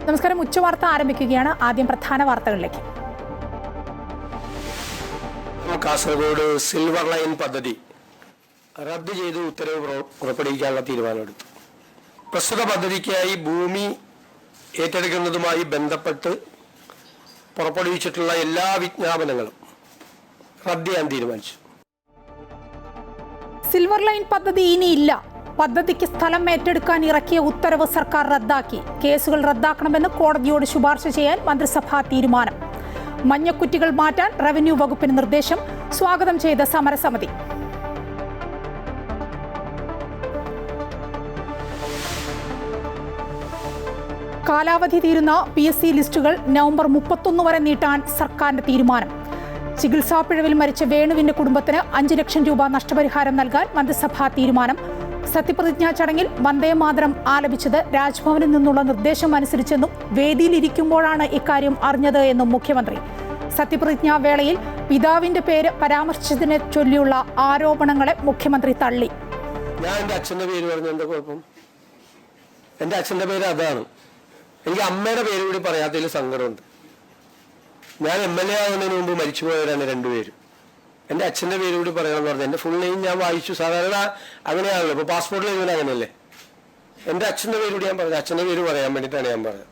നമസ്കാരം. ഉച്ചവാർത്ത ആരംഭിക്കുകയാണ്. ആദ്യം പ്രധാന വാർത്തകളിലേക്ക്. കാസർഗോഡ് സിൽവർ ലൈൻ പദ്ധതി റദ്ദ് ചെയ്ത് ഉത്തരവ് പുറപ്പെടുവിക്കാനുള്ള തീരുമാനമെടുത്തു. പ്രസ്തുത പദ്ധതിക്കായി ഭൂമി ഏറ്റെടുക്കുന്നതുമായി ബന്ധപ്പെട്ട് പുറപ്പെടുവിച്ചിട്ടുള്ള എല്ലാ വിജ്ഞാപനങ്ങളും റദ്ദ് ചെയ്യാൻ തീരുമാനിച്ചു. സിൽവർ ലൈൻ പദ്ധതി ഇനിയില്ല. പദ്ധതിക്ക് സ്ഥലം ഏറ്റെടുക്കാൻ ഇറക്കിയ ഉത്തരവ് സർക്കാർ റദ്ദാക്കി. കേസുകൾ റദ്ദാക്കണമെന്ന് കോടതിയോട് ശുപാർശ ചെയ്യാൻ മന്ത്രിസഭാ തീരുമാനം. മഞ്ഞക്കുറ്റികൾ മാറ്റാൻ റവന്യൂ വകുപ്പിന് നിർദ്ദേശം. സ്വാഗതം ചെയ്ത സമരസമിതി. കാലാവധി തീരുന്ന PSC ലിസ്റ്റുകൾ നവംബർ 31 വരെ നീട്ടാൻ സർക്കാരിന്റെ തീരുമാനം. ചികിത്സാ പിഴവിൽ മരിച്ച വേണുവിന്റെ കുടുംബത്തിന് 5 ലക്ഷം രൂപ നഷ്ടപരിഹാരം നൽകാൻ മന്ത്രിസഭാ തീരുമാനം. സത്യപ്രതിജ്ഞാ ചടങ്ങിൽ വന്ദേമാതരം ആലപിച്ചത് രാജ്ഭവനിൽ നിന്നുള്ള നിർദ്ദേശം അനുസരിച്ചെന്നും വേദിയിലിരിക്കുമ്പോഴാണ് ഇക്കാര്യം അറിഞ്ഞത് എന്നും മുഖ്യമന്ത്രി. സത്യപ്രതിജ്ഞാ വേളയിൽ പിതാവിന്റെ പേര് പരാമർശിച്ചതിനെ ചൊല്ലിയുള്ള ആരോപണങ്ങളെ മുഖ്യമന്ത്രി തള്ളി. ഞാൻ എൻ്റെ അച്ഛൻ്റെ പേര് പറഞ്ഞ എന്താ കുഴപ്പം? എൻ്റെ അച്ഛൻ്റെ പേര് അതാണ്. എനിക്ക് അമ്മയുടെ പേര് കൂടി പറയാത്തതിൽ സങ്കടമുണ്ട്. ഞാൻ MLA ആകുന്നതിന് മുമ്പ് മരിച്ചുപോയവരാണ് രണ്ടുപേരും. എൻ്റെ അച്ഛൻ്റെ പേര് കൂടി പറയണമെന്ന് പറഞ്ഞു. എൻ്റെ ഫുൾ നെയിം ഞാൻ വായിച്ചു. സാധാരണ അങ്ങനെയാണല്ലോ, ഇപ്പോൾ പാസ്പോർട്ടിൽ എഴുതുന്നത് അങ്ങനെയല്ലേ. എൻ്റെ അച്ഛൻ്റെ പേര് കൂടി ഞാൻ പറഞ്ഞു. അച്ഛൻ്റെ പേര് പറയാൻ വേണ്ടിയിട്ടാണ് ഞാൻ പറഞ്ഞത്.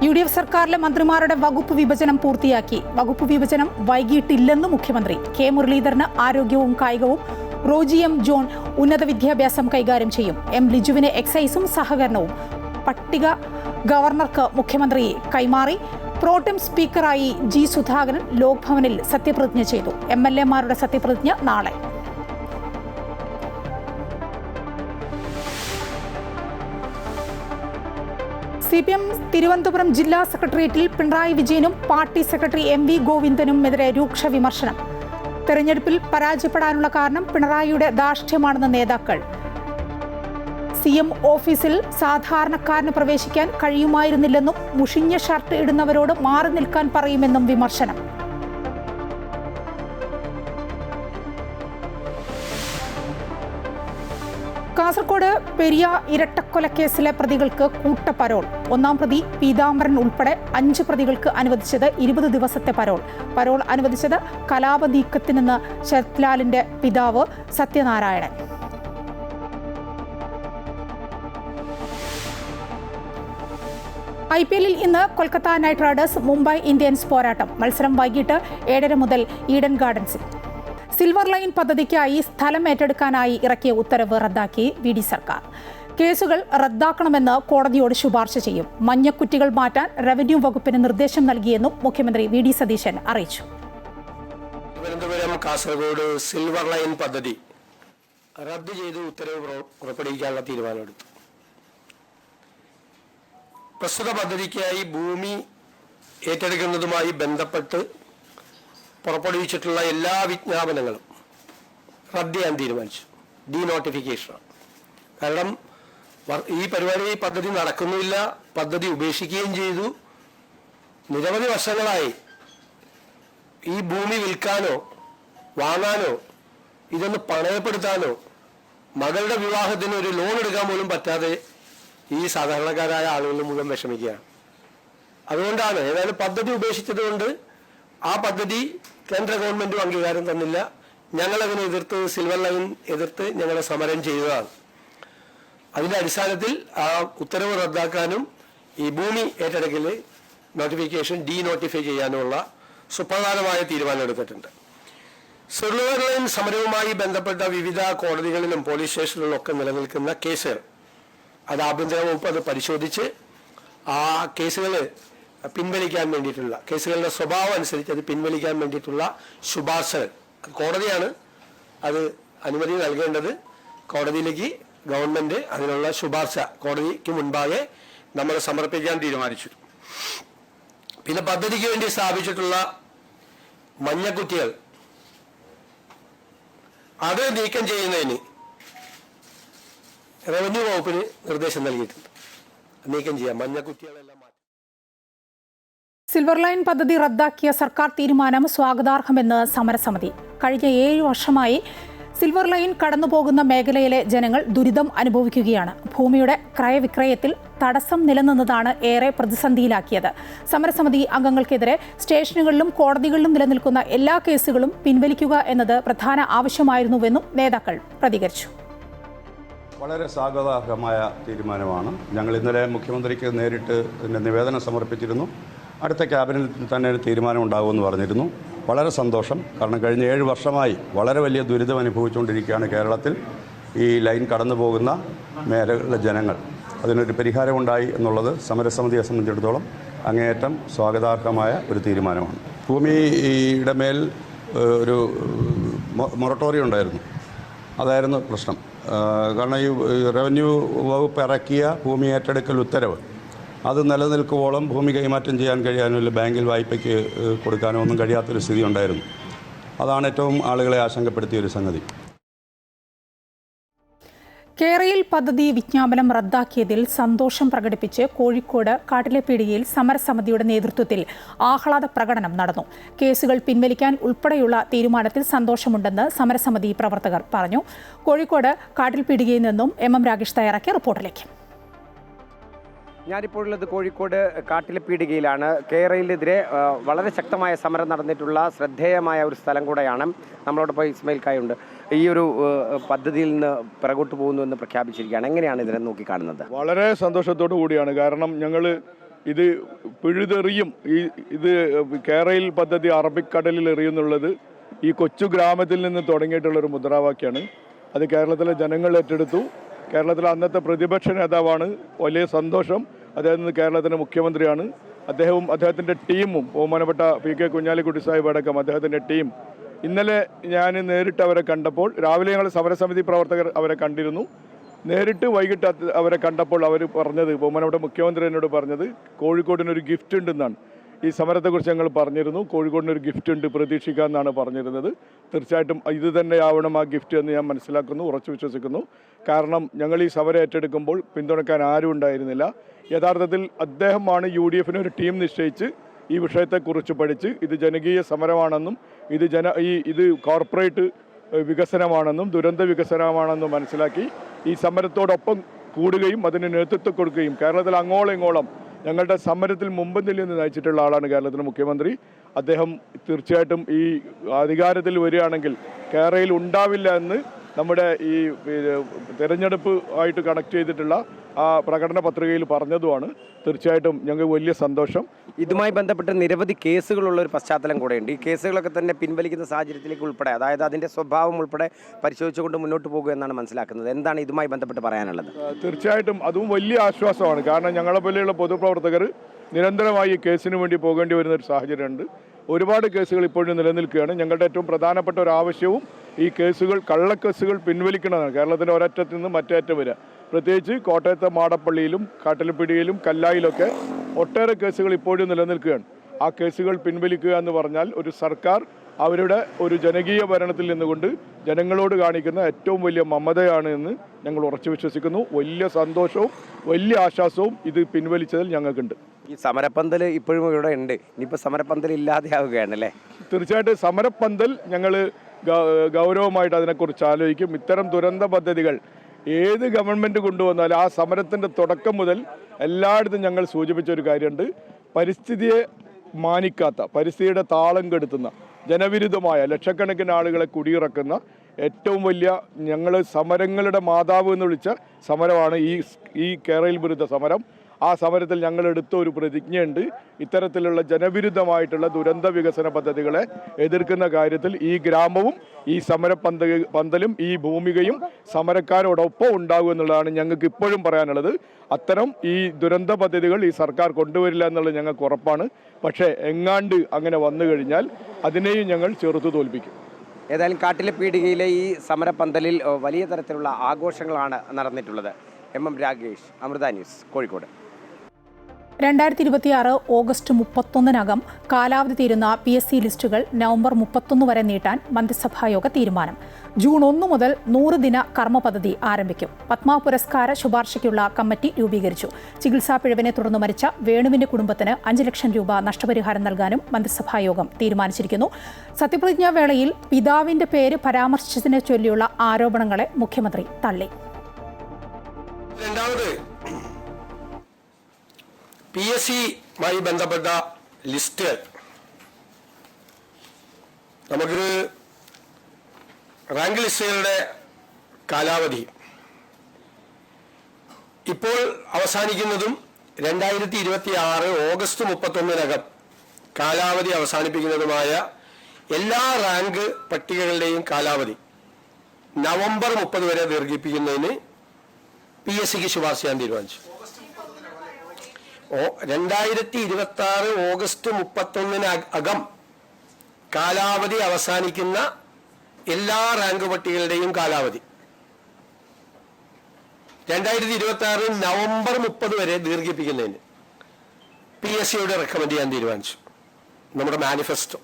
UDF സർക്കാരിലെ മന്ത്രിമാരുടെ വകുപ്പ് വിഭജനം പൂർത്തിയാക്കി. വകുപ്പ് വിഭജനം വൈകിട്ടില്ലെന്ന് മുഖ്യമന്ത്രി. K മുരളീധരന് ആരോഗ്യവും കായികവും, റോജി M ജോൺ ഉന്നത വിദ്യാഭ്യാസം കൈകാര്യം ചെയ്യും. M ലിജുവിന് എക്സൈസും സഹകരണവും. പട്ടിക ഗവർണർക്ക് മുഖ്യമന്ത്രി കൈമാറി. പ്രോട്ടം സ്പീക്കറായി G സുധാകരൻ ലോക്ഭവനിൽ സത്യപ്രതിജ്ഞ ചെയ്തു. MLA മാരുടെ സത്യപ്രതിജ്ഞ നാളെ. CPM തിരുവനന്തപുരം ജില്ലാ സെക്രട്ടേറിയറ്റിൽ പിണറായി വിജയനും പാർട്ടി സെക്രട്ടറി MV ഗോവിന്ദനുമെതിരെ രൂക്ഷ വിമർശനം. തെരഞ്ഞെടുപ്പിൽ പരാജയപ്പെടാനുള്ള കാരണം പിണറായിയുടെ ധാർഷ്ട്യമാണെന്ന് നേതാക്കൾ. CM ഓഫീസിൽ സാധാരണക്കാരന് പ്രവേശിക്കാൻ കഴിയുമായിരുന്നില്ലെന്നും മുഷിഞ്ഞ ഷർട്ട് ഇടുന്നവരോട് മാറി നിൽക്കാൻ പറയുമെന്നും വിമർശനം. കാസർഗോഡ് പെരിയ ഇരട്ടക്കൊലക്കേസിലെ പ്രതികൾക്ക് കൂട്ടപരോൾ. ഒന്നാം പ്രതി പീതാംബരൻ ഉൾപ്പെടെ 5 പ്രതികൾക്ക് അനുവദിച്ചത് 20 ദിവസത്തെ പരോൾ. പരോൾ അനുവദിച്ചത് കലാപ നീക്കത്തിനെന്ന് ശരത്ലാലിന്റെ പിതാവ് സത്യനാരായണൻ. IPL ഇന്ന് Kolkata night Riders Mumbai Indians പോരാട്ടം. മത്സരം വൈകിട്ട് 7:30 മുതൽ ഈഡൻ ഗാർഡൻസിൽ. സിൽവർ ലൈൻ പദ്ധതിക്കായി സ്ഥലം ഏറ്റെടുക്കാനായി ഇറക്കിയ ഉത്തരവ് റദ്ദാക്കി VD സർക്കാർ. കേസുകൾ റദ്ദാക്കണമെന്ന് കോടതിയോട് ശുപാർശ ചെയ്യും. മഞ്ഞക്കുറ്റികൾ മാറ്റാൻ റവന്യൂ വകുപ്പിന് നിർദ്ദേശം നൽകിയെന്നും മുഖ്യമന്ത്രി VD സതീശൻ അറിയിച്ചു. തിരുവനന്തപുരം കാസർഗോഡ് സിൽവർ ലൈൻ പദ്ധതി റദ്ദ് ചെയ്ത് ഉത്തരവ് പുറപ്പെടുവിക്കാനുള്ള തീരുമാനമെടുത്തു. പ്രസ്തുത പദ്ധതിക്കായി ഭൂമി ഏറ്റെടുക്കുന്നതുമായി ബന്ധപ്പെട്ട് പുറപ്പെടുവിച്ചിട്ടുള്ള എല്ലാ വിജ്ഞാപനങ്ങളും റദ്ദ് ചെയ്യാൻ തീരുമാനിച്ചു. ഡീനോട്ടിഫിക്കേഷനാണ്. കാരണം ഈ പദ്ധതി നടക്കുന്നില്ല, പദ്ധതി ഉപേക്ഷിക്കുകയും ചെയ്തു. നിരവധി വർഷങ്ങളായി ഈ ഭൂമി വിൽക്കാനോ വാങ്ങാനോ ഇതൊന്ന് പണയപ്പെടുത്താനോ മകളുടെ വിവാഹത്തിന് ഒരു ലോൺ എടുക്കാൻ പോലും പറ്റാതെ ഈ സാധാരണക്കാരായ ആളുകൾ മുഴുവൻ വിഷമിക്കുകയാണ്. അതുകൊണ്ടാണ് ഏതായാലും പദ്ധതി ഉപേക്ഷിച്ചത് കൊണ്ട് ആ പദ്ധതി കേന്ദ്ര ഗവൺമെന്റും അംഗീകാരം തന്നില്ല. ഞങ്ങളതിനെ എതിർത്ത് സിൽവർ ലൈൻ എതിർത്ത് ഞങ്ങൾ സമരം ചെയ്തതാണ്. അതിന്റെ അടിസ്ഥാനത്തിൽ ആ ഉത്തരവ് റദ്ദാക്കാനും ഈ ഭൂമി ഏറ്റെടുക്കൽ നോട്ടിഫിക്കേഷൻ ഡീനോട്ടിഫൈ ചെയ്യാനുമുള്ള സുപ്രധാനമായ തീരുമാനം എടുത്തിട്ടുണ്ട്. സിൽവർ ലൈൻ സമരവുമായി ബന്ധപ്പെട്ട വിവിധ കോടതികളിലും പോലീസ് സ്റ്റേഷനിലും ഒക്കെ നിലനിൽക്കുന്ന കേസുകൾ അത് ആഭ്യന്തര വകുപ്പ് അത് പരിശോധിച്ച് ആ കേസുകൾ പിൻവലിക്കാൻ വേണ്ടിയിട്ടുള്ള, കേസുകളുടെ സ്വഭാവം അനുസരിച്ച് അത് പിൻവലിക്കാൻ വേണ്ടിയിട്ടുള്ള ശുപാർശകൾ കോടതിയാണ് അത് അനുമതി നൽകേണ്ടത്. കോടതിയിലേക്ക് ഗവൺമെന്റ് അതിനുള്ള ശുപാർശ കോടതിക്ക് മുൻപാകെ നമ്മൾ സമർപ്പിക്കാൻ തീരുമാനിച്ചു. പിന്നെ പദ്ധതിക്ക് വേണ്ടി സ്ഥാപിച്ചിട്ടുള്ള മഞ്ഞക്കുറ്റികൾ അത് നീക്കം ചെയ്യുന്നതിന് റവന്യൂ വകുപ്പിന് നിർദ്ദേശം നൽകിയിട്ടുണ്ട്. നീക്കം ചെയ്യാം, മഞ്ഞക്കുറ്റികളെല്ലാം മാറ്റി. സിൽവർ ലൈൻ പദ്ധതി റദ്ദാക്കിയ സർക്കാർ തീരുമാനം സ്വാഗതാർഹമെന്ന് സമരസമിതി. കഴിഞ്ഞ 7 വർഷമായി സിൽവർ ലൈൻ കടന്നുപോകുന്ന മേഖലയിലെ ജനങ്ങൾ ദുരിതം അനുഭവിക്കുകയാണ്. ഭൂമിയുടെ ക്രയവിക്രയത്തിൽ തടസ്സം നിലനിന്നതാണ് ഏറെ പ്രതിസന്ധിയിലാക്കിയത്. സമരസമിതി അംഗങ്ങൾക്കെതിരെ സ്റ്റേഷനുകളിലും കോടതികളിലും നിലനിൽക്കുന്ന എല്ലാ കേസുകളും പിൻവലിക്കുക എന്നത് പ്രധാന ആവശ്യമായിരുന്നുവെന്നും നേതാക്കൾ പ്രതികരിച്ചു. വളരെ സ്വാഗതാർഹമായ തീരുമാനമാണ്. ഞങ്ങൾ ഇന്നലെ മുഖ്യമന്ത്രിക്ക് നേരിട്ട് നിവേദനം സമർപ്പിച്ചിരുന്നു. അടുത്ത ക്യാബിനറ്റിൽ തന്നെ ഒരു തീരുമാനം ഉണ്ടാകുമെന്ന് പറഞ്ഞിരുന്നു. വളരെ സന്തോഷം. കാരണം കഴിഞ്ഞ 7 വർഷമായി വളരെ വലിയ ദുരിതം അനുഭവിച്ചുകൊണ്ടിരിക്കുകയാണ് കേരളത്തിൽ ഈ ലൈൻ കടന്നു പോകുന്ന മേഖലയിലെ ജനങ്ങൾ. അതിനൊരു പരിഹാരമുണ്ടായി എന്നുള്ളത് സമരസമിതിയെ സംബന്ധിച്ചിടത്തോളം അങ്ങേയറ്റം സ്വാഗതാർഹമായ ഒരു തീരുമാനമാണ്. ഭൂമിയുടെ മേൽ ഒരു മൊറട്ടോറിയം ഉണ്ടായിരുന്നു. അതായിരുന്നു പ്രശ്നം. കാരണം ഈ റവന്യൂ വകുപ്പ് ഇറക്കിയ ഭൂമി ഏറ്റെടുക്കൽ ഉത്തരവ് അത് നിലനിൽക്കുവോളം ഭൂമി കൈമാറ്റം ചെയ്യാൻ കഴിയാനോ ഇല്ല ബാങ്കിൽ വായ്പയ്ക്ക് കൊടുക്കാനോ ഒന്നും കഴിയാത്തൊരു സ്ഥിതി ഉണ്ടായിരുന്നു. അതാണ് ഏറ്റവും ആളുകളെ ആശങ്കപ്പെടുത്തിയൊരു സംഗതി. കേരയിൽ പദ്ധതി വിജ്ഞാപനം റദ്ദാക്കിയതിൽ സന്തോഷം പ്രകടിപ്പിച്ച് കോഴിക്കോട് കാട്ടിലെപ്പീടികയിൽ സമരസമിതിയുടെ നേതൃത്വത്തിൽ ആഹ്ലാദ പ്രകടനം നടന്നു. കേസുകൾ പിൻവലിക്കാൻ ഉൾപ്പെടെയുള്ള തീരുമാനത്തിൽ സന്തോഷമുണ്ടെന്ന് സമരസമിതി പ്രവർത്തകർ പറഞ്ഞു. കോഴിക്കോട് കാട്ടിൽപ്പീടികയിൽ നിന്നും എം രാഗേഷ് തയ്യാറാക്കിയ റിപ്പോർട്ടിലേക്ക്. ഞാനിപ്പോൾ ഉള്ളത് കോഴിക്കോട് കാട്ടിലെപ്പീടികയിലാണ്. കേരളത്തിനെതിരെ വളരെ ശക്തമായ സമരം നടന്നിട്ടുള്ള ശ്രദ്ധേയമായ ഒരു സ്ഥലം കൂടെയാണ്. നമ്മളോടൊപ്പം ഇസ്മായിൽ കായുണ്ട്. ഈ ഒരു പദ്ധതിയിൽ നിന്ന് പിറകോട്ട് പോകുന്നു എന്ന് പ്രഖ്യാപിച്ചിരിക്കുകയാണ്. എങ്ങനെയാണ് ഇതിനെ നോക്കിക്കാണുന്നത്? വളരെ സന്തോഷത്തോടു കൂടിയാണ്. കാരണം ഞങ്ങൾ ഇത് പിഴുതെറിയും, ഇത് കേരയിൽ പദ്ധതി അറബിക്കടലിൽ എറിയുന്നുള്ളത് ഈ കൊച്ചു ഗ്രാമത്തിൽ നിന്ന് തുടങ്ങിയിട്ടുള്ളൊരു മുദ്രാവാക്യമാണ്. അത് കേരളത്തിലെ ജനങ്ങൾ ഏറ്റെടുത്തു. കേരളത്തിലെ അന്നത്തെ പ്രതിപക്ഷ നേതാവാണ്. വലിയ സന്തോഷം. അദ്ദേഹം കേരളത്തിൻ്റെ മുഖ്യമന്ത്രിയാണ്. അദ്ദേഹത്തിൻ്റെ ടീമും ബഹുമാനപ്പെട്ട PK കുഞ്ഞാലിക്കുട്ടി സാഹിബ് അടക്കം അദ്ദേഹത്തിൻ്റെ ടീം ഇന്നലെ ഞാൻ നേരിട്ട് അവരെ കണ്ടപ്പോൾ, രാവിലെ ഞങ്ങൾ സമരസമിതി പ്രവർത്തകർ അവരെ കണ്ടിരുന്നു. നേരിട്ട് വൈകിട്ട് അവരെ കണ്ടപ്പോൾ അവർ പറഞ്ഞത്, ബഹുമാനപ്പെട്ട മുഖ്യമന്ത്രി എന്നോട് പറഞ്ഞത് കോഴിക്കോടിനൊരു ഗിഫ്റ്റ് ഉണ്ടെന്നാണ്. ഈ സമരത്തെക്കുറിച്ച് ഞങ്ങൾ പറഞ്ഞിരുന്നു. കോഴിക്കോടിനൊരു ഗിഫ്റ്റ് ഉണ്ട്, പ്രതീക്ഷിക്കാമെന്നാണ് പറഞ്ഞിരുന്നത്. തീർച്ചയായിട്ടും ഇത് തന്നെയാവണം ആ ഗിഫ്റ്റ് എന്ന് ഞാൻ മനസ്സിലാക്കുന്നു, ഉറച്ചു വിശ്വസിക്കുന്നു. കാരണം ഞങ്ങൾ ഈ സമരം ഏറ്റെടുക്കുമ്പോൾ പിന്തുണയ്ക്കാൻ ആരും ഉണ്ടായിരുന്നില്ല. യഥാർത്ഥത്തിൽ അദ്ദേഹമാണ് UDF ഒരു ടീം നിശ്ചയിച്ച് ഈ വിഷയത്തെക്കുറിച്ച് പഠിച്ച് ഇത് ജനകീയ സമരമാണെന്നും ഇത് കോർപ്പറേറ്റ് വികസനമാണെന്നും ദുരന്ത വികസനമാണെന്നും മനസ്സിലാക്കി ഈ സമരത്തോടൊപ്പം കൂടുകയും അതിന് നേതൃത്വം കൊടുക്കുകയും കേരളത്തിൽ അങ്ങോളം ഇങ്ങോളം ഞങ്ങളുടെ സമരത്തിൽ മുമ്പന്തിൽ നിന്ന് നയിച്ചിട്ടുള്ള ആളാണ് കേരളത്തിലെ മുഖ്യമന്ത്രി. അദ്ദേഹം തീർച്ചയായിട്ടും ഈ അധികാരത്തിൽ വരികയാണെങ്കിൽ കേരളയിൽ ഉണ്ടാവില്ല എന്ന് നമ്മുടെ ഈ തെരഞ്ഞെടുപ്പ് ആയിട്ട് കണക്ട് ചെയ്തിട്ടുള്ള ആ പ്രകടന പത്രികയിൽ പറഞ്ഞതുമാണ്. തീർച്ചയായിട്ടും ഞങ്ങൾക്ക് വലിയ സന്തോഷം. ഇതുമായി ബന്ധപ്പെട്ട് നിരവധി കേസുകളുള്ള ഒരു പശ്ചാത്തലം കൂടെയുണ്ട്. ഈ കേസുകളൊക്കെ തന്നെ പിൻവലിക്കുന്ന സാഹചര്യത്തിലേക്ക് ഉൾപ്പെടെ, അതായത് അതിൻ്റെ സ്വഭാവം ഉൾപ്പെടെ പരിശോധിച്ചുകൊണ്ട് മുന്നോട്ട് പോകുക എന്നാണ് മനസ്സിലാക്കുന്നത്. എന്താണ് ഇതുമായി ബന്ധപ്പെട്ട് പറയാനുള്ളത്? തീർച്ചയായിട്ടും അതും വലിയ ആശ്വാസമാണ്. കാരണം ഞങ്ങളെ പോലെയുള്ള പൊതുപ്രവർത്തകർ നിരന്തരമായി ഈ കേസിന് വേണ്ടി പോകേണ്ടി വരുന്ന ഒരു സാഹചര്യമുണ്ട്. ഒരുപാട് കേസുകൾ ഇപ്പോഴും നിലനിൽക്കുകയാണ്. ഞങ്ങളുടെ ഏറ്റവും പ്രധാനപ്പെട്ട ഒരു ആവശ്യവും ഈ കേസുകൾ, കള്ളക്കേസുകൾ പിൻവലിക്കണമെന്നാണ്. കേരളത്തിൻ്റെ ഒരറ്റത്ത് നിന്ന് മറ്റേ അറ്റം വരിക. പ്രത്യേകിച്ച് കോട്ടയത്തെ മാടപ്പള്ളിയിലും കാട്ടിലെപ്പീടികയിലും കല്ലായിലൊക്കെ ഒട്ടേറെ കേസുകൾ ഇപ്പോഴും നിലനിൽക്കുകയാണ്. ആ കേസുകൾ പിൻവലിക്കുക എന്ന് പറഞ്ഞാൽ ഒരു സർക്കാർ അവരുടെ ഒരു ജനകീയ ഭരണത്തിൽ നിന്നുകൊണ്ട് ജനങ്ങളോട് കാണിക്കുന്ന ഏറ്റവും വലിയ മമതയാണ് എന്ന് ഞങ്ങൾ ഉറച്ചു വിശ്വസിക്കുന്നു. വലിയ സന്തോഷവും വലിയ ആശ്വാസവും ഇത് പിൻവലിച്ചതിൽ ഞങ്ങൾക്കുണ്ട്. ഈ സമരപ്പന്തൽ ഇപ്പോഴും ഇവിടെ ഉണ്ട്. ഇനിയിപ്പോൾ സമരപ്പന്തൽ ഇല്ലാതെയാവുകയാണല്ലേ? തീർച്ചയായിട്ടും സമരപ്പന്തൽ ഞങ്ങൾ ഗൗരവമായിട്ട് അതിനെക്കുറിച്ച് ആലോചിക്കും. ഇത്തരം ദുരന്ത പദ്ധതികൾ ഏത് ഗവൺമെൻറ് കൊണ്ടുവന്നാലും ആ സമരത്തിൻ്റെ തുടക്കം മുതൽ എല്ലായിടത്തും ഞങ്ങൾ സൂചിപ്പിച്ച ഒരു കാര്യമുണ്ട്. പരിസ്ഥിതിയെ മാനിക്കാത്ത, പരിസ്ഥിതിയുടെ താളം കെടുത്തുന്ന, ജനവിരുദ്ധമായ ലക്ഷക്കണക്കിന് ആളുകളെ കുടിയിറക്കുന്ന ഏറ്റവും വലിയ ഞങ്ങൾ സമരങ്ങളുടെ മാതാവ് എന്ന് വിളിച്ച സമരമാണ് ഈ കേരള വിരുദ്ധ സമരം. ആ സമരത്തിൽ ഞങ്ങൾ എടുത്ത ഒരു പ്രതിജ്ഞയുണ്ട്. ഇത്തരത്തിലുള്ള ജനവിരുദ്ധമായിട്ടുള്ള ദുരന്ത വികസന പദ്ധതികളെ എതിർക്കുന്ന കാര്യത്തിൽ ഈ ഗ്രാമവും ഈ പന്തലും ഈ ഭൂമികയും സമരക്കാരോടൊപ്പം ഉണ്ടാകും എന്നുള്ളതാണ് ഞങ്ങൾക്ക് ഇപ്പോഴും പറയാനുള്ളത്. അത്തരം ഈ ദുരന്ത പദ്ധതികൾ ഈ സർക്കാർ കൊണ്ടുവരില്ല എന്നുള്ളത് ഞങ്ങൾക്ക് ഉറപ്പാണ്. പക്ഷേ എങ്ങാണ്ട് അങ്ങനെ വന്നു കഴിഞ്ഞാൽ അതിനെയും ഞങ്ങൾ ചെറുത്തു തോൽപ്പിക്കും. ഏതായാലും കാട്ടിലെപ്പീടികയിലെ ഈ സമരപ്പന്തലിൽ വലിയ തരത്തിലുള്ള ആഘോഷങ്ങളാണ് നടന്നിട്ടുള്ളത്. M Ragesh, Amrita news, Kozhikode. 2026 August 31-നകം കാലാവധി തീരുന്ന PSC ലിസ്റ്റുകൾ നവംബർ 31 വരെ നീട്ടാൻ മന്ത്രിസഭായോഗ തീരുമാനം. ജൂൺ 1 മുതൽ 100 ദിന കർമ്മ പദ്ധതി ആരംഭിക്കും. പത്മ പുരസ്കാര ശുപാർശയ്ക്കുള്ള കമ്മിറ്റി രൂപീകരിച്ചു. ചികിത്സാ പിഴവിനെ തുടർന്ന് മരിച്ച വേണുവിന്റെ കുടുംബത്തിന് 5 ലക്ഷം രൂപ നഷ്ടപരിഹാരം നൽകാനും മന്ത്രിസഭായോഗം തീരുമാനിച്ചിരിക്കുന്നു. സത്യപ്രതിജ്ഞാ വേളയിൽ പിതാവിന്റെ പേര് പരാമർശിച്ചതിനെ ചൊല്ലിയുള്ള ആരോപണങ്ങളെ മുഖ്യമന്ത്രി തള്ളി. PSCയുമായി ബന്ധപ്പെട്ട ലിസ്റ്റ് നമുക്കൊരു റാങ്ക് ലിസ്റ്റുകളുടെ കാലാവധി ഇപ്പോൾ അവസാനിക്കുന്നതും 2026 ഓഗസ്റ്റ് 31-നകം കാലാവധി അവസാനിപ്പിക്കുന്നതുമായ എല്ലാ റാങ്ക് പട്ടികകളുടെയും കാലാവധി നവംബർ 30 വരെ ദീർഘിപ്പിക്കുന്നതിന് PSCക്ക് ശുപാർശ ചെയ്യാൻ തീരുമാനിച്ചു. 2026 ഓഗസ്റ്റ് 31-നകം കാലാവധി അവസാനിക്കുന്ന എല്ലാ റാങ്ക് പട്ടികകളുടെയും കാലാവധി 2026 നവംബർ 30 വരെ ദീർഘിപ്പിക്കുന്നതിന് PSCയോട് റെക്കമെൻഡ് ചെയ്യാൻ തീരുമാനിച്ചു. നമ്മുടെ മാനിഫെസ്റ്റോ,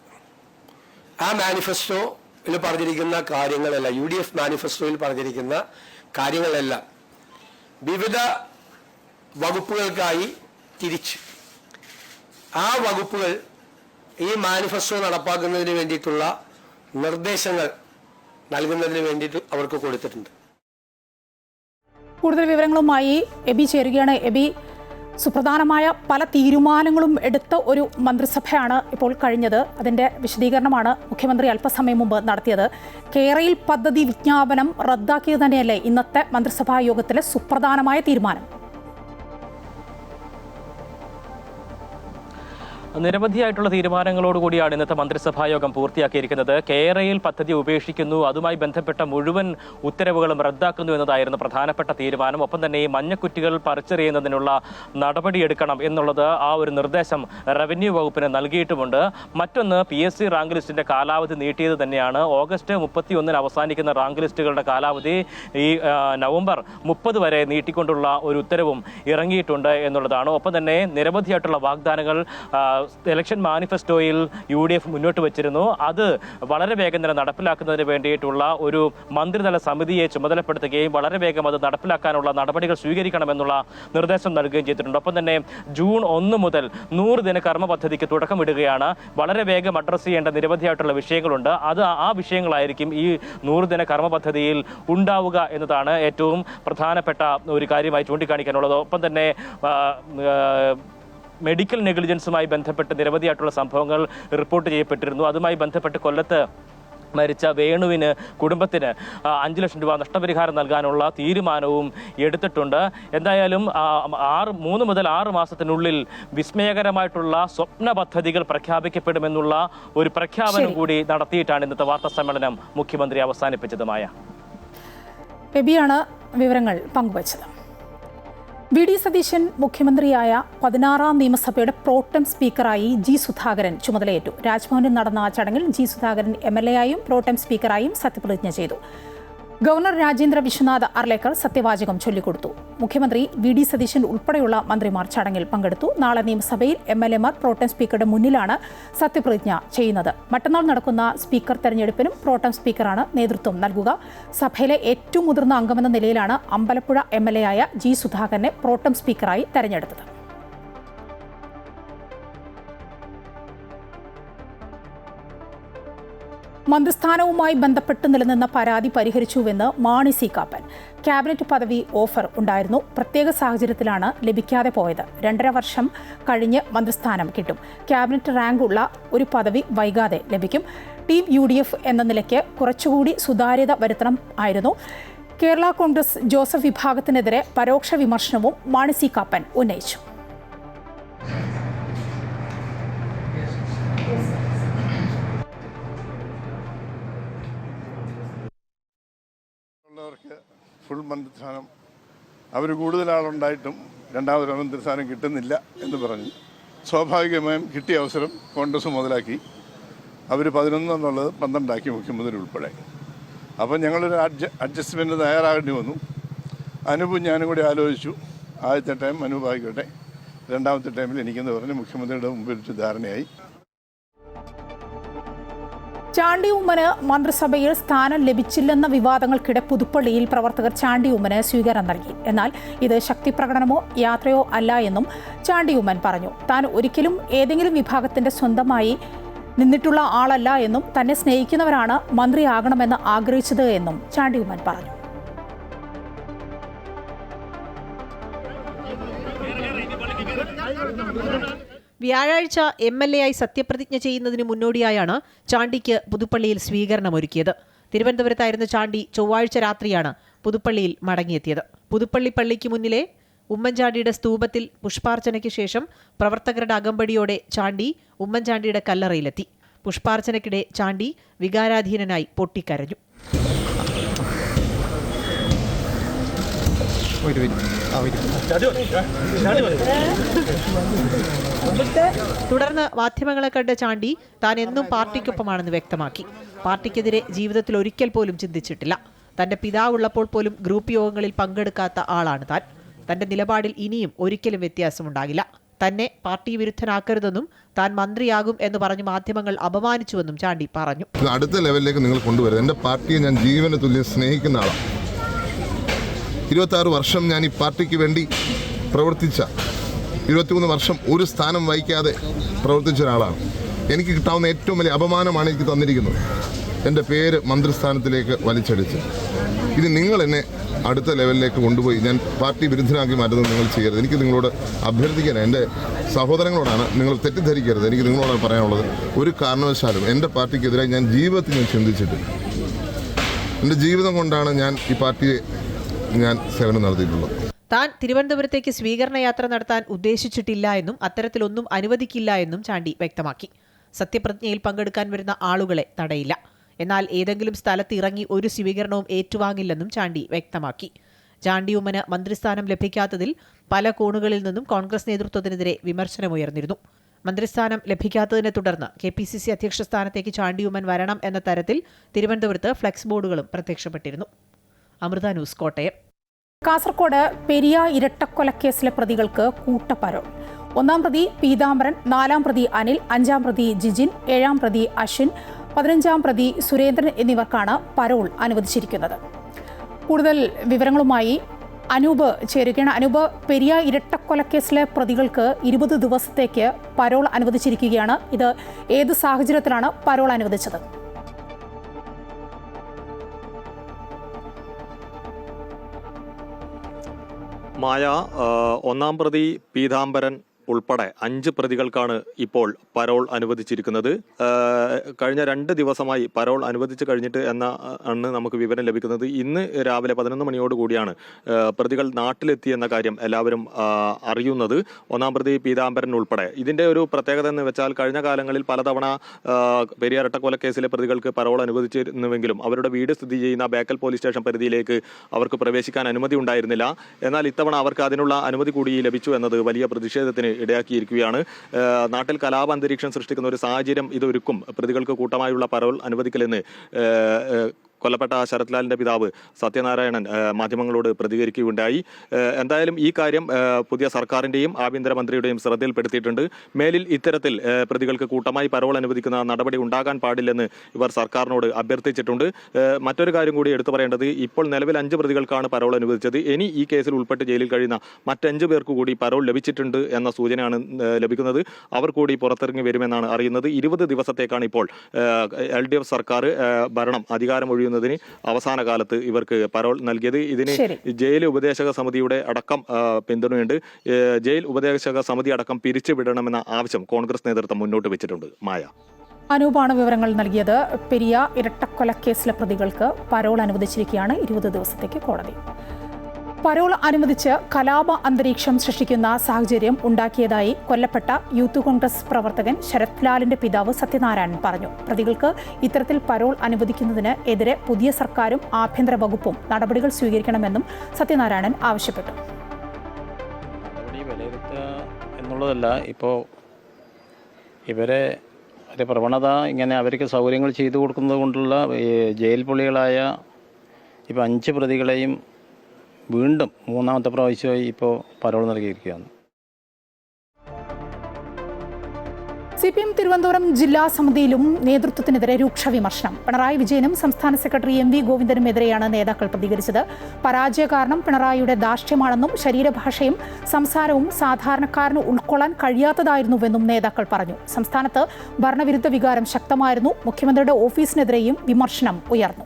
ആ മാനിഫെസ്റ്റോയിൽ പറഞ്ഞിരിക്കുന്ന കാര്യങ്ങളെല്ലാം, UDF മാനിഫെസ്റ്റോയിൽ പറഞ്ഞിരിക്കുന്ന കാര്യങ്ങളെല്ലാം വിവിധ വകുപ്പുകൾക്കായി തിരിച്ച് ആ വകുപ്പുകൾ ഈ മാനിഫെസ്റ്റോ നടപ്പാക്കുന്നതിന് വേണ്ടിയിട്ടുള്ള നിർദ്ദേശങ്ങൾ നൽകുന്നതിന് വേണ്ടിയിട്ട് അവർക്ക് കൊടുത്തിട്ടുണ്ട്. കൂടുതൽ വിവരങ്ങളുമായി എബി ചേരുകയാണ്. എബി, സുപ്രധാനമായ പല തീരുമാനങ്ങളും എടുത്ത ഒരു മന്ത്രിസഭയാണ് ഇപ്പോൾ കഴിഞ്ഞത്. അതിൻ്റെ വിശദീകരണമാണ് മുഖ്യമന്ത്രി അല്പസമയം മുമ്പ് നടത്തിയത്. കേരയിൽ പദ്ധതി വിജ്ഞാപനം റദ്ദാക്കിയത് തന്നെയല്ലേ ഇന്നത്തെ മന്ത്രിസഭാ യോഗത്തിലെ സുപ്രധാനമായ തീരുമാനം? നിരവധിയായിട്ടുള്ള തീരുമാനങ്ങളോടുകൂടിയാണ് ഇന്നത്തെ മന്ത്രിസഭായോഗം പൂർത്തിയാക്കിയിരിക്കുന്നത്. കേരയിൽ പദ്ധതി ഉപേക്ഷിക്കുന്നു, അതുമായി ബന്ധപ്പെട്ട മുഴുവൻ ഉത്തരവുകളും റദ്ദാക്കുന്നു എന്നതായിരുന്നു പ്രധാനപ്പെട്ട തീരുമാനം. ഒപ്പം തന്നെ ഈ മഞ്ഞക്കുറ്റികൾ പറിച്ചെറിയുന്നതിനുള്ള നടപടിയെടുക്കണം എന്നുള്ളത് ആ ഒരു നിർദ്ദേശം റവന്യൂ വകുപ്പിന് നൽകിയിട്ടുമുണ്ട്. മറ്റൊന്ന് PSC റാങ്ക് ലിസ്റ്റിന്റെ കാലാവധി നീട്ടിയത് തന്നെയാണ്. ഓഗസ്റ്റ് 31-ന് അവസാനിക്കുന്ന റാങ്ക് ലിസ്റ്റുകളുടെ കാലാവധി ഈ നവംബർ 30 വരെ നീട്ടിക്കൊണ്ടുള്ള ഒരു ഉത്തരവും ഇറങ്ങിയിട്ടുണ്ട് എന്നുള്ളതാണ്. ഒപ്പം തന്നെ നിരവധിയായിട്ടുള്ള വാഗ്ദാനങ്ങൾ ഇലക്ഷൻ മാനിഫെസ്റ്റോയിൽ UDF മുന്നോട്ട് വച്ചിരുന്നു. അത് വളരെ വേഗം തന്നെ നടപ്പിലാക്കുന്നതിന് വേണ്ടിയിട്ടുള്ള ഒരു മന്ത്രിതല സമിതിയെ ചുമതലപ്പെടുത്തുകയും വളരെ വേഗം അത് നടപ്പിലാക്കാനുള്ള നടപടികൾ സ്വീകരിക്കണമെന്നുള്ള നിർദ്ദേശം നൽകുകയും ചെയ്തിട്ടുണ്ട്. ഒപ്പം തന്നെ ജൂൺ 1 മുതൽ 100 ദിന കർമ്മ പദ്ധതിക്ക് തുടക്കമിടുകയാണ്. വളരെ വേഗം അഡ്രസ്സ് ചെയ്യേണ്ട നിരവധിയായിട്ടുള്ള വിഷയങ്ങളുണ്ട്. ആ വിഷയങ്ങളായിരിക്കും ഈ 100 ദിന കർമ്മ പദ്ധതിയിൽ ഉണ്ടാവുക എന്നതാണ് ഏറ്റവും പ്രധാനപ്പെട്ട ഒരു കാര്യമായി ചൂണ്ടിക്കാണിക്കാനുള്ളത്. ഒപ്പം തന്നെ മെഡിക്കൽ നെഗ്ലിജൻസുമായി ബന്ധപ്പെട്ട് നിരവധിയായിട്ടുള്ള സംഭവങ്ങൾ റിപ്പോർട്ട് ചെയ്യപ്പെട്ടിരുന്നു. അതുമായി ബന്ധപ്പെട്ട് കൊല്ലത്ത് മരിച്ച വേണുവിന് കുടുംബത്തിന് 5 ലക്ഷം രൂപ നഷ്ടപരിഹാരം നൽകാനുള്ള തീരുമാനവും എടുത്തിട്ടുണ്ട്. എന്തായാലും 3 മുതൽ 6 മാസത്തിനുള്ളിൽ വിസ്മയകരമായിട്ടുള്ള സ്വപ്ന പദ്ധതികൾ പ്രഖ്യാപിക്കപ്പെടുമെന്നുള്ള ഒരു പ്രഖ്യാപനം കൂടി നടത്തിയിട്ടാണ് ഇന്നത്തെ വാർത്താ സമ്മേളനം മുഖ്യമന്ത്രി അവസാനിപ്പിച്ചതുമായ. എബിയാണ് വിവരങ്ങൾ പങ്കുവച്ചത്. VD സതീശൻ മുഖ്യമന്ത്രിയായ 16-ാം നിയമസഭയുടെ പ്രോട്ടം സ്പീക്കറായി G. സുധാകരൻ ചുമതലയേറ്റു. രാജ്ഭവനിൽ നടന്ന ചടങ്ങിൽ G. സുധാകരൻ MLA ആയും പ്രോട്ടം സ്പീക്കറായും സത്യപ്രതിജ്ഞ ചെയ്തു. ഗവർണർ രാജേന്ദ്ര വിശ്വനാഥ് അർലേക്കർ സത്യവാചകം ചൊല്ലിക്കൊടുത്തു. മുഖ്യമന്ത്രി VD സതീശൻ ഉൾപ്പെടെയുള്ള മന്ത്രിമാർ ചടങ്ങിൽ പങ്കെടുത്തു. നാളെ നിയമസഭയിൽ MLA-മാർ പ്രോട്ടം സ്പീക്കറുടെ മുന്നിലാണ് സത്യപ്രതിജ്ഞ ചെയ്യുന്നത്. മറ്റന്നാൾ നടക്കുന്ന സ്പീക്കർ തെരഞ്ഞെടുപ്പിനും പ്രോട്ടം സ്പീക്കറാണ് നേതൃത്വം നൽകുക. സഭയിലെ ഏറ്റവും മുതിർന്ന അംഗമെന്ന നിലയിലാണ് അമ്പലപ്പുഴ MLA ആയ G. സുധാകരനെ പ്രോട്ടം സ്പീക്കറായി തെരഞ്ഞെടുത്തത്. മന്ത്രിസ്ഥാനവുമായി ബന്ധപ്പെട്ട് നിലനിന്ന പരാതി പരിഹരിച്ചുവെന്ന് മാണി സി കാപ്പൻ. ക്യാബിനറ്റ് പദവി ഓഫർ ഉണ്ടായിരുന്നു. പ്രത്യേക സാഹചര്യത്തിലാണ് ലഭിക്കാതെ പോയത്. 2.5 വർഷം കഴിഞ്ഞ് മന്ത്രിസ്ഥാനം കിട്ടും. ക്യാബിനറ്റ് റാങ്കുള്ള ഒരു പദവി വൈകാതെ ലഭിക്കും. ടീം UDF എന്ന നിലയ്ക്ക് കുറച്ചുകൂടി സുതാര്യത വരുത്തണം ആയിരുന്നു. കേരള കോൺഗ്രസ് ജോസഫ് വിഭാഗത്തിനെതിരെ പരോക്ഷ വിമർശനവും മാണി സി കാപ്പൻ ഉന്നയിച്ചു. ഫുൾ മന്ത്രിസ്ഥാനം അവർ കൂടുതൽ ആളുണ്ടായിട്ടും രണ്ടാമതൊരു മന്ത്രിസ്ഥാനം കിട്ടുന്നില്ല എന്ന് പറഞ്ഞു. സ്വാഭാവികമായും കിട്ടിയ അവസരം കോൺഗ്രസ് മുതലാക്കി അവർ 11 എന്നുള്ളത് 12 മുഖ്യമന്ത്രി ഉൾപ്പെടെ. അപ്പം ഞങ്ങളൊരു അഡ്ജസ്റ്റ്മെൻറ്റ് തയ്യാറാകേണ്ടി വന്നു. അനൂപും ഞാനും കൂടി ആലോചിച്ചു. ആദ്യത്തെ ടൈം അനൂപ് ആയിക്കോട്ടെ, രണ്ടാമത്തെ ടൈമിൽ എനിക്കെന്ന് പറഞ്ഞ് മുഖ്യമന്ത്രിയുടെ മുമ്പിൽ വെച്ച് ധാരണയായി. ചാണ്ടി ഉമ്മന് മന്ത്രിസഭയിൽ സ്ഥാനം ലഭിച്ചില്ലെന്ന വിവാദങ്ങൾക്കിടെ പുതുപ്പള്ളിയിൽ പ്രവർത്തകർ ചാണ്ടി ഉമ്മന് സ്വീകരണം നൽകി. എന്നാൽ ഇത് ശക്തി പ്രകടനമോ യാത്രയോ അല്ല എന്നും ചാണ്ടി ഉമ്മൻ പറഞ്ഞു. താൻ ഒരിക്കലും ഏതെങ്കിലും വിഭാഗത്തിന്റെ സ്വന്തമായി നിന്നിട്ടുള്ള ആളല്ല എന്നും തന്നെ സ്നേഹിക്കുന്നവരാണ് മന്ത്രിയാകണമെന്ന് ആഗ്രഹിച്ചത് എന്നും ചാണ്ടി ഉമ്മൻ പറഞ്ഞു. വ്യാഴാഴ്ച MLA ആയി സത്യപ്രതിജ്ഞ ചെയ്യുന്നതിന് മുന്നോടിയായാണ് ചാണ്ടിക്ക് പുതുപ്പള്ളിയിൽ സ്വീകരണമൊരുക്കിയത്. തിരുവനന്തപുരത്തായിരുന്ന ചാണ്ടി ചൊവ്വാഴ്ച രാത്രിയാണ് പുതുപ്പള്ളിയിൽ മടങ്ങിയെത്തിയത്. പുതുപ്പള്ളി പള്ളിക്ക് മുന്നിലെ ഉമ്മൻചാണ്ടിയുടെ സ്തൂപത്തിൽ പുഷ്പാർച്ചനയ്ക്ക് ശേഷം പ്രവർത്തകരുടെ അകമ്പടിയോടെ ചാണ്ടി ഉമ്മൻചാണ്ടിയുടെ കല്ലറയിലെത്തി. പുഷ്പാർച്ചനയ്ക്കിടെ ചാണ്ടി വികാരാധീനനായി പൊട്ടിക്കരഞ്ഞു. തുടർന്ന് മാധ്യമങ്ങളെ കണ്ട ചാണ്ടി താൻ എന്നും പാർട്ടിക്കൊപ്പമാണെന്ന് വ്യക്തമാക്കി. പാർട്ടിക്കെതിരെ ജീവിതത്തിൽ ഒരിക്കൽ പോലും ചിന്തിച്ചിട്ടില്ല. തന്റെ പിതാവുള്ളപ്പോൾ പോലും ഗ്രൂപ്പ് യോഗങ്ങളിൽ പങ്കെടുക്കാത്ത ആളാണ് താൻ. തന്റെ നിലപാടിൽ ഇനിയും ഒരിക്കലും വ്യത്യാസമുണ്ടാകില്ല. തന്നെ പാർട്ടി വിരുദ്ധനാക്കരുതെന്നും താൻ മന്ത്രിയാകും എന്ന് പറഞ്ഞ് മാധ്യമങ്ങൾ അപമാനിച്ചുവെന്നും ചാണ്ടി പറഞ്ഞു. അടുത്ത ലെവലിലേക്ക് നിങ്ങൾ കൊണ്ടുവരുന്നത് എൻ്റെ പാർട്ടിയെ ഞാൻ ജീവന തുല്യം സ്നേഹിക്കുന്ന ആളാണ്. 26 വർഷം ഞാൻ ഈ പാർട്ടിക്ക് വേണ്ടി പ്രവർത്തിച്ച, 23 വർഷം ഒരു സ്ഥാനം വഹിക്കാതെ പ്രവർത്തിച്ച ഒരാളാണ്. എനിക്ക് കിട്ടാവുന്ന ഏറ്റവും വലിയ അപമാനമാണ് എനിക്ക് തന്നിരിക്കുന്നത്. എൻ്റെ പേര് മന്ത്രിസ്ഥാനത്തിലേക്ക് വലിച്ചടിച്ച്. ഇത് നിങ്ങൾ എന്നെ അടുത്ത ലെവലിലേക്ക് കൊണ്ടുപോയി ഞാൻ പാർട്ടി വിരുദ്ധനാക്കി മാറ്റുന്നത് നിങ്ങൾ ചെയ്യരുത്. എനിക്ക് നിങ്ങളോട് അഭ്യർത്ഥിക്കാനാണ്, എൻ്റെ സഹോദരങ്ങളോടാണ്, നിങ്ങൾ തെറ്റിദ്ധരിക്കരുത്. എനിക്ക് നിങ്ങളോടാണ് പറയാനുള്ളത്. ഒരു കാരണവശാലും എൻ്റെ പാർട്ടിക്കെതിരായി ഞാൻ ജീവിതത്തിൽ ഞാൻ ചിന്തിച്ചിട്ടില്ല. എൻ്റെ ജീവിതം കൊണ്ടാണ് ഞാൻ ഈ പാർട്ടിയെ ഞാൻ സേവനം നടത്തിയിട്ടുള്ളത്. താൻ തിരുവനന്തപുരത്തേക്ക് സ്വീകരണ യാത്ര നടത്താൻ ഉദ്ദേശിച്ചിട്ടില്ല എന്നും അത്തരത്തിലൊന്നും അനുവദിക്കില്ല എന്നും ചാണ്ടി വ്യക്തമാക്കി. സത്യപ്രതിജ്ഞയിൽ പങ്കെടുക്കാൻ വരുന്ന ആളുകളെ തടയില്ല. എന്നാൽ ഏതെങ്കിലും സ്ഥലത്ത് ഇറങ്ങി ഒരു സ്വീകരണവും ഏറ്റുവാങ്ങില്ലെന്നും ചാണ്ടി വ്യക്തമാക്കി. ചാണ്ടി ഉമ്മന് മന്ത്രിസ്ഥാനം ലഭിക്കാത്തതിൽ പല കോണുകളിൽ നിന്നും കോൺഗ്രസ് നേതൃത്വത്തിനെതിരെ വിമർശനമുയർന്നിരുന്നു. മന്ത്രിസ്ഥാനം ലഭിക്കാത്തതിനെ തുടർന്ന് KPCC അധ്യക്ഷ സ്ഥാനത്തേക്ക് ചാണ്ടി ഉമ്മൻ വരണം എന്ന തരത്തിൽ തിരുവനന്തപുരത്ത് ഫ്ലെക്സ് ബോർഡുകളും പ്രത്യക്ഷപ്പെട്ടിരുന്നു. അമൃത ന്യൂസ്, കോട്ടയം. കാസർകോട് പെരിയ ഇരട്ടക്കൊലക്കേസിലെ പ്രതികൾക്ക് കൂട്ടപ്പരോൾ. 1-ാം പ്രതി പീതാംബരൻ, 4-ാം പ്രതി അനിൽ, 5-ാം പ്രതി ജിജിൻ, 7-ാം പ്രതി അശ്വിൻ, 15-ാം പ്രതി സുരേന്ദ്രൻ എന്നിവർക്കാണ് പരോൾ അനുവദിച്ചിരിക്കുന്നത്. കൂടുതൽ വിവരങ്ങളുമായി അനൂപ് ചേരുകയാണ്. അനൂപ്, പെരിയ ഇരട്ടക്കൊലക്കേസിലെ പ്രതികൾക്ക് 20 ദിവസത്തേക്ക് പരോൾ അനുവദിച്ചിരിക്കുകയാണ്. ഇത് ഏത് സാഹചര്യത്തിലാണ് പരോൾ അനുവദിച്ചത്? മായ, 1-ാം പ്രതി പീതാംബരൻ ഉൾപ്പെടെ 5 പ്രതികൾക്കാണ് ഇപ്പോൾ പരോൾ അനുവദിച്ചിരിക്കുന്നത്. കഴിഞ്ഞ 2 ദിവസമായി പരോൾ അനുവദിച്ചു കഴിഞ്ഞിട്ട് ആണ് നമുക്ക് വിവരം ലഭിക്കുന്നത്. ഇന്ന് രാവിലെ 11 മണിയോടുകൂടിയാണ് പ്രതികൾ നാട്ടിലെത്തിയെന്ന കാര്യം എല്ലാവരും അറിയുന്നത്. 1-ാം പ്രതി പീതാംബരൻ ഉൾപ്പെടെ. ഇതിൻ്റെ ഒരു പ്രത്യേകത എന്ന് വെച്ചാൽ കഴിഞ്ഞ കാലങ്ങളിൽ പലതവണ പെരിയ ഇരട്ടക്കൊലക്കേസിലെ പ്രതികൾക്ക് പരോൾ അനുവദിച്ചിരുന്നുവെങ്കിലും അവരുടെ വീട് സ്ഥിതി ചെയ്യുന്ന ബേക്കൽ പോലീസ് സ്റ്റേഷൻ പരിധിയിലേക്ക് അവർക്ക് പ്രവേശിക്കാൻ അനുമതി ഉണ്ടായിരുന്നില്ല. എന്നാൽ ഇത്തവണ അവർക്ക് അതിനുള്ള അനുമതി കൂടി ലഭിച്ചു എന്നത് വലിയ പ്രതിഷേധത്തിന് ഇടയാക്കിയിരിക്കുകയാണ്. നാട്ടിൽ കലാപാന്തരീക്ഷം സൃഷ്ടിക്കുന്ന ഒരു സാഹചര്യം ഇതൊരുക്കും പ്രതികൾക്ക് കൂട്ടമായുള്ള പരോൾ അനുവദിക്കലെന്ന് കൊല്ലപ്പെട്ട ശരത്ലാലിൻ്റെ പിതാവ് സത്യനാരായണൻ മാധ്യമങ്ങളോട് പ്രതികരിക്കുകയുണ്ടായി. എന്തായാലും ഈ കാര്യം പുതിയ സർക്കാരിൻ്റെയും ആഭ്യന്തരമന്ത്രിയുടെയും ശ്രദ്ധയിൽപ്പെടുത്തിയിട്ടുണ്ട്. മേലിൽ ഇത്തരത്തിൽ പ്രതികൾക്ക് കൂട്ടമായി പരോൾ അനുവദിക്കുന്ന നടപടി ഉണ്ടാകാൻ പാടില്ലെന്ന് ഇവർ സർക്കാരിനോട് അഭ്യർത്ഥിച്ചിട്ടുണ്ട്. മറ്റൊരു കാര്യം കൂടി എടുത്തു പറയേണ്ടത്, ഇപ്പോൾ നിലവിൽ 5 പ്രതികൾക്കാണ് പരോൾ അനുവദിച്ചത്. ഇനി ഈ കേസിൽ ഉൾപ്പെട്ട് ജയിലിൽ കഴിയുന്ന മറ്റ്5 പേർക്ക് കൂടി പരോൾ ലഭിച്ചിട്ടുണ്ട് എന്ന സൂചനയാണ് ലഭിക്കുന്നത്. അവർ കൂടി പുറത്തിറങ്ങി വരുമെന്നാണ് അറിയുന്നത്. 20 ദിവസത്തേക്കാണ് ഇപ്പോൾ LDF സർക്കാർ ഭരണം അധികാരം ഒഴിയുന്നതിന് അവസാന കാലത്ത് ഇവർക്ക് പരോൾ നൽകിയത്. ഇതിന് ജയിൽ ഉപദേശക സമിതിയുടെ അടക്കം പിന്തുണയുണ്ട്. ജയിൽ ഉപദേശക സമിതി അടക്കം പിരിച്ചുവിടണമെന്ന ആവശ്യം കോൺഗ്രസ് നേതൃത്വം മുന്നോട്ട് വെച്ചിട്ടുണ്ട്. മായ, അനൂപാണ് വിവരങ്ങൾ നൽകിയത്. പെരിയ ഇരട്ടക്കൊലക്കേസിലെ പ്രതികൾക്ക് പരോൾ അനുവദിച്ചിരിക്കുകയാണ് 20 ദിവസത്തേക്ക് കോടതി. പരോൾ അനുവദിച്ച് കലാപ അന്തരീക്ഷം സൃഷ്ടിക്കുന്ന സാഹചര്യം ഉണ്ടാക്കിയതായി കൊല്ലപ്പെട്ട യൂത്ത് കോൺഗ്രസ് പ്രവർത്തകൻ ശരത്ലാലിന്റെ പിതാവ് സത്യനാരായണൻ പറഞ്ഞു. പ്രതികൾക്ക് ഇത്തരത്തിൽ പരോൾ അനുവദിക്കുന്നതിന് എതിരെ പുതിയ സർക്കാരും ആഭ്യന്തര വകുപ്പും നടപടികൾ സ്വീകരിക്കണമെന്നും സത്യനാരായണൻ ആവശ്യപ്പെട്ടു. എന്നുള്ളതല്ല, ഇപ്പോൾ ഇവരെ ഒരു പ്രവണത ഇങ്ങനെ അവർക്ക് സൗകര്യങ്ങൾ ചെയ്തു കൊടുക്കുന്നത് കൊണ്ടുള്ള ജയിൽ പുള്ളികളായ ഇപ്പോൾ 5 പ്രതികളെയും വീണ്ടും 3-ാമത്തെ പ്രാവശ്യമായി ഇപ്പോൾ പരോൾ നൽകിയിരിക്കുകയാണ്. CPM തിരുവനന്തപുരം ജില്ലാ സമിതിയിലും നേതൃത്വത്തിനെതിരെ രൂക്ഷ വിമർശനം. പിണറായി വിജയനും സംസ്ഥാന സെക്രട്ടറി MV ഗോവിന്ദനുമെതിരെയാണ് നേതാക്കൾ പ്രതികരിച്ചത്. പരാജയ കാരണം പിണറായിയുടെ ധാർഷ്ട്യമാണെന്നും ശരീരഭാഷയും സംസാരവും സാധാരണക്കാരന് ഉൾക്കൊള്ളാൻ കഴിയാത്തതായിരുന്നുവെന്നും നേതാക്കൾ പറഞ്ഞു. സംസ്ഥാനത്ത് ഭരണവിരുദ്ധ വികാരം ശക്തമായിരുന്നു. മുഖ്യമന്ത്രിയുടെ ഓഫീസിനെതിരെയും വിമർശനം ഉയർന്നു.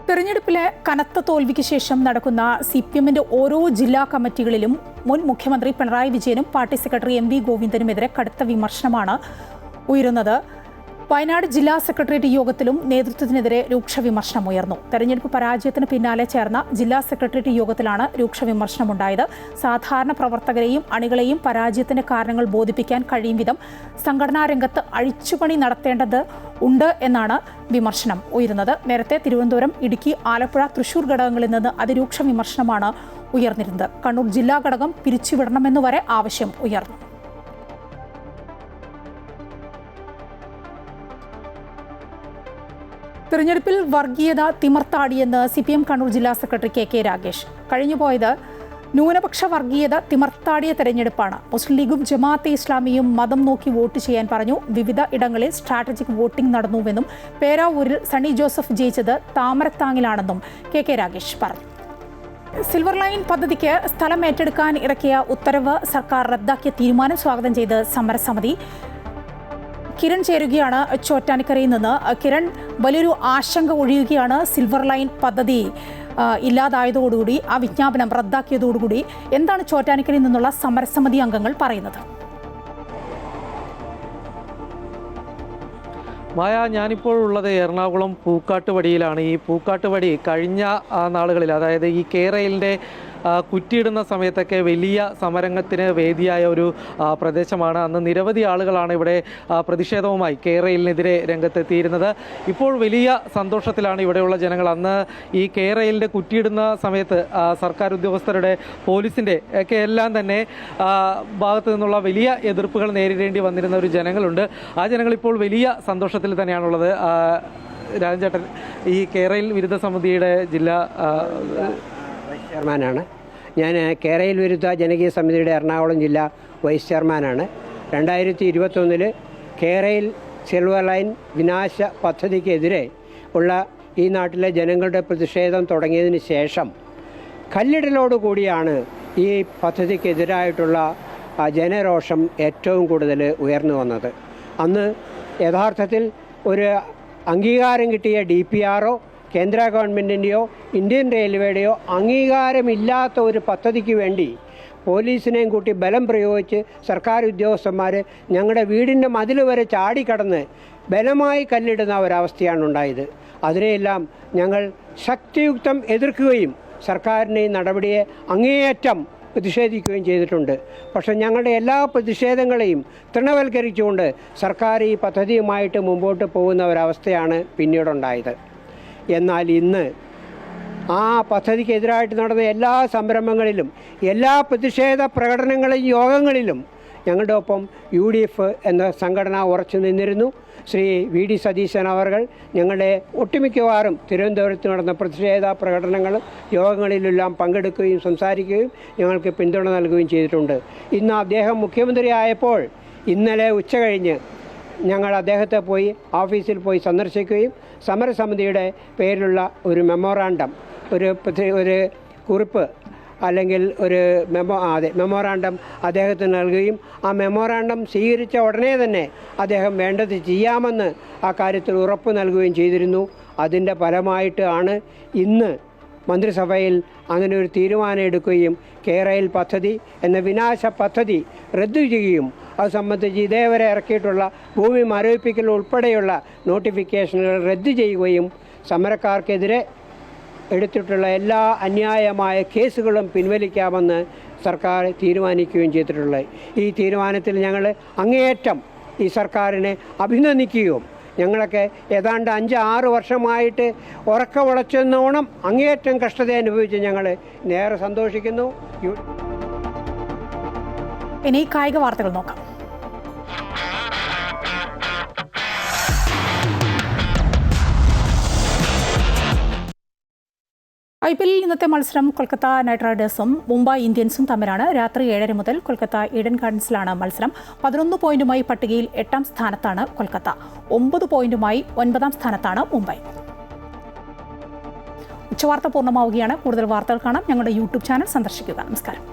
തെരഞ്ഞെടുപ്പിലെ കനത്ത തോൽവിക്ക് ശേഷം നടക്കുന്ന CPMന്റെ ഓരോ ജില്ലാ കമ്മിറ്റികളിലും മുൻ മുഖ്യമന്ത്രി പിണറായി വിജയനും പാർട്ടി സെക്രട്ടറി MV ഗോവിന്ദനുമെതിരെ കടുത്ത വിമർശനമാണ് ഉയരുന്നത്. വയനാട് ജില്ലാ സെക്രട്ടേറിയറ്റ് യോഗത്തിലും നേതൃത്വത്തിനെതിരെ രൂക്ഷ വിമർശനം ഉയർന്നു. തെരഞ്ഞെടുപ്പ് പരാജയത്തിന് പിന്നാലെ ചേർന്ന ജില്ലാ സെക്രട്ടേറിയറ്റ് യോഗത്തിലാണ് രൂക്ഷ വിമർശനമുണ്ടായത്. സാധാരണ പ്രവർത്തകരെയും അണികളെയും പരാജയത്തിന്റെ കാരണങ്ങൾ ബോധിപ്പിക്കാൻ കഴിയും വിധം സംഘടനാ രംഗത്ത് അഴിച്ചുപണി നടത്തേണ്ടത് ഉണ്ട് എന്നാണ് വിമർശനം ഉയരുന്നത്. നേരത്തെ തിരുവനന്തപുരം, ഇടുക്കി, ആലപ്പുഴ, തൃശൂർ ഘടകങ്ങളിൽ നിന്ന് അതിരൂക്ഷ വിമർശനമാണ് ഉയർന്നിരുന്നത്. കണ്ണൂർ ജില്ലാ ഘടകം പിരിച്ചുവിടണമെന്നുവരെ ആവശ്യം ഉയർന്നു. തെരഞ്ഞെടുപ്പിൽ വർഗീയത തിമർത്താടിയെന്ന് CPM കണ്ണൂർ ജില്ലാ സെക്രട്ടറി KK രാഗേഷ്. കഴിഞ്ഞുപോയത് ന്യൂനപക്ഷ വർഗീയത തിമർത്താടിയ തെരഞ്ഞെടുപ്പാണ്. മുസ്ലിം ലീഗും ജമാഅത്തെ ഇസ്ലാമിയും മതം നോക്കി വോട്ട് ചെയ്യാൻ പറഞ്ഞു. വിവിധ ഇടങ്ങളിൽ സ്ട്രാറ്റജിക് വോട്ടിംഗ് നടന്നുവെന്നും പേരാവൂരിൽ സണ്ണി ജോസഫ് ജയിച്ചത് താമരത്താങ്ങിലാണെന്നും KK രാഗേഷ് പറഞ്ഞു. സിൽവർ ലൈൻ പദ്ധതിക്ക് സ്ഥലം ഏറ്റെടുക്കാൻ ഇറക്കിയ ഉത്തരവ് സർക്കാർ റദ്ദാക്കിയ തീരുമാനം സ്വാഗതം ചെയ്ത് സമരസമിതി. കിരൺ ചേരുകയാണ് ചോറ്റാനിക്കരയിൽ നിന്ന്. കിരൺ, വലിയൊരു ആശങ്ക ഒഴിയുകയാണ്. സിൽവർ ലൈൻ പദ്ധതി ഇല്ലാതായതോടുകൂടി, ആ വിജ്ഞാപനം റദ്ദാക്കിയതോടുകൂടി എന്താണ് ചോറ്റാനിക്കരയിൽ നിന്നുള്ള സമരസമിതി അംഗങ്ങൾ പറയുന്നത്? മായ, ഞാനിപ്പോൾ ഉള്ളത് എറണാകുളം പൂക്കാട്ടുപടിയിലാണ്. ഈ പൂക്കാട്ടുപടി കഴിഞ്ഞ നാളുകളിൽ, അതായത് ഈ കേരളിൻ്റെ കുറ്റിയിടുന്ന സമയത്തൊക്കെ വലിയ സമരത്തിന് വേദിയായ ഒരു പ്രദേശമാണ്. അന്ന് നിരവധി ആളുകളാണ് ഇവിടെ പ്രതിഷേധവുമായി കേരളിനെതിരെ രംഗത്തെത്തിയിരുന്നത്. ഇപ്പോൾ വലിയ സന്തോഷത്തിലാണ് ഇവിടെയുള്ള ജനങ്ങൾ. അന്ന് ഈ കേരളിൻ്റെ കുറ്റിയിടുന്ന സമയത്ത് സർക്കാർ ഉദ്യോഗസ്ഥരുടെ, പോലീസിൻ്റെ ഒക്കെ എല്ലാം തന്നെ ഭാഗത്തു നിന്നുള്ള വലിയ എതിർപ്പുകൾ നേരിടേണ്ടി വന്നിരുന്ന ഒരു ജനങ്ങളുണ്ട്. ആ ജനങ്ങൾ ഇപ്പോൾ വലിയ സന്തോഷത്തിൽ തന്നെയാണുള്ളത്. രാജൻ ചേട്ടൻ, ഈ കേരള വിരുദ്ധ സമിതിയുടെ ജില്ലാ ചെയർമാനാണ്. ഞാൻ കേരള വിരുദ്ധ ജനകീയ സമിതിയുടെ എറണാകുളം ജില്ലാ വൈസ് ചെയർമാനാണ്. 2021 കേരള സിൽവർ ലൈൻ വിനാശ പദ്ധതിക്കെതിരെ ഉള്ള ഈ നാട്ടിലെ ജനങ്ങളുടെ പ്രതിഷേധം തുടങ്ങിയതിന് ശേഷം കല്ലിടലോടുകൂടിയാണ് ഈ പദ്ധതിക്കെതിരായിട്ടുള്ള ജനരോഷം ഏറ്റവും കൂടുതൽ ഉയർന്നു വന്നത്. അന്ന് യഥാർത്ഥത്തിൽ ഒരു അംഗീകാരം കിട്ടിയ DPRO, കേന്ദ്ര ഗവൺമെൻറ്റിൻ്റെയോ ഇന്ത്യൻ റെയിൽവേയുടെയോ അംഗീകാരമില്ലാത്ത ഒരു പദ്ധതിക്ക് വേണ്ടി പോലീസിനെയും കൂട്ടി ബലം പ്രയോഗിച്ച് സർക്കാർ ഉദ്യോഗസ്ഥന്മാർ ഞങ്ങളുടെ വീടിൻ്റെ മതിൽ വരെ ചാടിക്കടന്ന് ബലമായി കല്ലിടുന്ന ഒരവസ്ഥയാണ് ഉണ്ടായത്. അതിനെയെല്ലാം ഞങ്ങൾ ശക്തിയുക്തം എതിർക്കുകയും സർക്കാരിൻ്റെ ഈ നടപടിയെ അങ്ങേയറ്റം പ്രതിഷേധിക്കുകയും ചെയ്തിട്ടുണ്ട്. പക്ഷേ ഞങ്ങളുടെ എല്ലാ പ്രതിഷേധങ്ങളെയും തൃണവൽക്കരിച്ചുകൊണ്ട് സർക്കാർ ഈ പദ്ധതിയുമായിട്ട് മുമ്പോട്ട് പോകുന്ന ഒരവസ്ഥയാണ് പിന്നീടുണ്ടായത്. എന്നാൽ ഇന്ന് ആ പദ്ധതിക്കെതിരായിട്ട് നടന്ന എല്ലാ സംരംഭങ്ങളിലും, എല്ലാ പ്രതിഷേധ പ്രകടനങ്ങളിലും, യോഗങ്ങളിലും ഞങ്ങളുടെ ഒപ്പം UDF എന്ന സംഘടന ഉറച്ചു നിന്നിരുന്നു. ശ്രീ VD സതീശൻ അവർകൾ ഞങ്ങളുടെ ഒട്ടുമിക്കവാറും തിരുവനന്തപുരത്ത് നടന്ന പ്രതിഷേധ പ്രകടനങ്ങളും യോഗങ്ങളിലെല്ലാം പങ്കെടുക്കുകയും സംസാരിക്കുകയും ഞങ്ങൾക്ക് പിന്തുണ നൽകുകയും ചെയ്തിട്ടുണ്ട്. ഇന്ന് അദ്ദേഹം മുഖ്യമന്ത്രി ആയപ്പോൾ ഇന്നലെ ഉച്ച കഴിഞ്ഞ് ഞങ്ങൾ അദ്ദേഹത്തെ പോയി ഓഫീസിൽ പോയി സന്ദർശിക്കുകയും സമരസമിതിയുടെ പേരിലുള്ള ഒരു മെമ്മോറാണ്ടം, ഒരു കുറിപ്പ് അല്ലെങ്കിൽ ഒരു മെമ്മോറാണ്ടം അദ്ദേഹത്തിന് നൽകുകയും ആ മെമ്മോറാണ്ടം സ്വീകരിച്ച ഉടനെ തന്നെ അദ്ദേഹം വേണ്ടത് ചെയ്യാമെന്ന് ആ കാര്യത്തിൽ ഉറപ്പ് നൽകുകയും ചെയ്തിരുന്നു. അതിൻ്റെ ഫലമായിട്ട് ആണ് ഇന്ന് മന്ത്രിസഭയിൽ അങ്ങനെ ഒരു തീരുമാനം എടുക്കുകയും കേരള പദ്ധതി എന്ന വിനാശ പദ്ധതി റദ്ദു ചെയ്യുകയും അത് സംബന്ധിച്ച് ഇതേവരെ ഇറക്കിയിട്ടുള്ള ഭൂമി മരവിപ്പിക്കൽ ഉൾപ്പെടെയുള്ള നോട്ടിഫിക്കേഷനുകൾ റദ്ദു ചെയ്യുകയും സമരക്കാർക്കെതിരെ എടുത്തിട്ടുള്ള എല്ലാ അന്യായമായ കേസുകളും പിൻവലിക്കാമെന്ന് സർക്കാർ തീരുമാനിക്കുകയും ചെയ്തിട്ടുള്ളത്. ഈ തീരുമാനത്തിൽ ഞങ്ങൾ അങ്ങേയറ്റം ഈ സർക്കാരിനെ അഭിനന്ദിക്കുകയും ഞങ്ങളൊക്കെ ഏതാണ്ട് 5-6 വർഷമായിട്ട് ഉറക്കമുളച്ചെന്നോണം അങ്ങേയറ്റം കഷ്ടത അനുഭവിച്ച് ഞങ്ങൾ നേരെ സന്തോഷിക്കുന്നു. ഇനി കായിക വാർത്തകൾ നോക്കാം. IPL ഇന്നത്തെ മത്സരം കൊൽക്കത്ത നൈറ്റ് റൈഡേഴ്സും മുംബൈ ഇന്ത്യൻസും തമ്മിലാണ്. രാത്രി 7:30 മുതൽ കൊൽക്കത്ത ഈഡൻ ഗാർഡൻസിലാണ് മത്സരം. 11 പോയിന്റുമായി പട്ടികയിൽ 8ാം സ്ഥാനത്താണ് കൊൽക്കത്ത. 9 പോയിന്റുമായി 9ാം സ്ഥാനത്താണ് മുംബൈ. ഉച്ചവാർത്ത പൂർണ്ണമാവുകയാണ്. കൂടുതൽ വാർത്തകൾ കാണാം ഞങ്ങളുടെ YouTube ചാനൽ സന്ദർശിക്കുക. നമസ്കാരം.